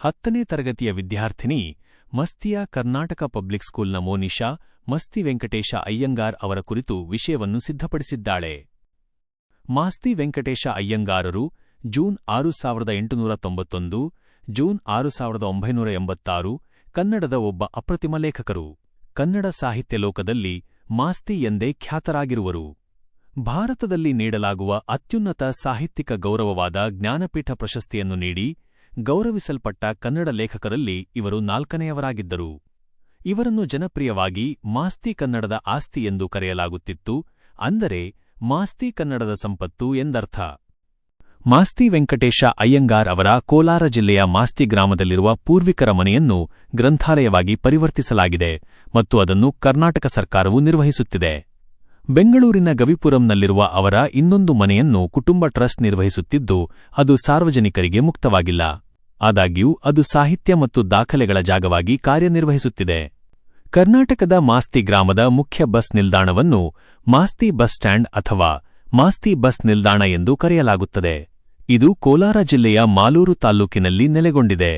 10ನೇ ತರಗತಿಯ ವಿದ್ಯಾರ್ಥಿನಿ ಮಸ್ತಿಯ ಕರ್ನಾಟಕ ಪಬ್ಲಿಕ್ ಸ್ಕೂಲ್ನ ಮೋನಿಶಾ ಮಸ್ತಿ ವೆಂಕಟೇಶ ಅಯ್ಯಂಗಾರ್ ಅವರ ಕುರಿತು ವಿಷಯವನ್ನು ಸಿದ್ಧಪಡಿಸಿದ್ದಾಳೆ. ಮಾಸ್ತಿ ವೆಂಕಟೇಶ ಅಯ್ಯಂಗಾರರು ಜೂನ್ 6891, ಜೂನ್ 1986 ಕನ್ನಡದ ಒಬ್ಬ ಅಪ್ರತಿಮ ಲೇಖಕರು. ಕನ್ನಡ ಸಾಹಿತ್ಯ ಲೋಕದಲ್ಲಿ ಮಾಸ್ತಿ ಎಂದೇ ಖ್ಯಾತರಾಗಿರುವರು. ಭಾರತದಲ್ಲಿ ನೀಡಲಾಗುವ ಅತ್ಯುನ್ನತ ಸಾಹಿತ್ಯಿಕ ಗೌರವವಾದ ಜ್ಞಾನಪೀಠ ಪ್ರಶಸ್ತಿಯನ್ನು ನೀಡಿ ಗೌರವಿಸಲ್ಪಟ್ಟ ಕನ್ನಡ ಲೇಖಕರಲ್ಲಿ ಇವರು 4ನೆಯವರಾಗಿದ್ದರು. ಇವರನ್ನು ಜನಪ್ರಿಯವಾಗಿ ಮಾಸ್ತಿ ಕನ್ನಡದ ಆಸ್ತಿ ಎಂದು ಕರೆಯಲಾಗುತ್ತಿತ್ತು, ಅಂದರೆ ಮಾಸ್ತಿ ಕನ್ನಡದ ಸಂಪತ್ತು ಎಂದರ್ಥ. ಮಾಸ್ತಿ ವೆಂಕಟೇಶ ಅಯ್ಯಂಗಾರ್ ಅವರ ಕೋಲಾರ ಜಿಲ್ಲೆಯ ಮಾಸ್ತಿ ಗ್ರಾಮದಲ್ಲಿರುವ ಪೂರ್ವಿಕರ ಮನೆಯನ್ನು ಗ್ರಂಥಾಲಯವಾಗಿ ಪರಿವರ್ತಿಸಲಾಗಿದೆ ಮತ್ತು ಅದನ್ನು ಕರ್ನಾಟಕ ಸರ್ಕಾರವು ನಿರ್ವಹಿಸುತ್ತಿದೆ. ಬೆಂಗಳೂರಿನ ಗವಿಪುರಂನಲ್ಲಿರುವ ಅವರ ಇನ್ನೊಂದು ಮನೆಯನ್ನು ಕುಟುಂಬ ಟ್ರಸ್ಟ್ ನಿರ್ವಹಿಸುತ್ತಿದ್ದು, ಅದು ಸಾರ್ವಜನಿಕರಿಗೆ ಮುಕ್ತವಾಗಿಲ್ಲ. ಆದಾಗ್ಯೂ ಅದು ಸಾಹಿತ್ಯ ಮತ್ತು ದಾಖಲೆಗಳ ಜಾಗವಾಗಿ ಕಾರ್ಯನಿರ್ವಹಿಸುತ್ತಿದೆ. ಕರ್ನಾಟಕದ ಮಾಸ್ತಿ ಗ್ರಾಮದ ಮುಖ್ಯ ಬಸ್ ನಿಲ್ದಾಣವನ್ನು ಮಾಸ್ತಿ ಬಸ್ ಸ್ಟ್ಯಾಂಡ್ ಅಥವಾ ಮಾಸ್ತಿ ಬಸ್ ನಿಲ್ದಾಣ ಎಂದು ಕರೆಯಲಾಗುತ್ತದೆ. ಇದು ಕೋಲಾರ ಜಿಲ್ಲೆಯ ಮಾಲೂರು ತಾಲ್ಲೂಕಿನಲ್ಲಿ ನೆಲೆಗೊಂಡಿದೆ.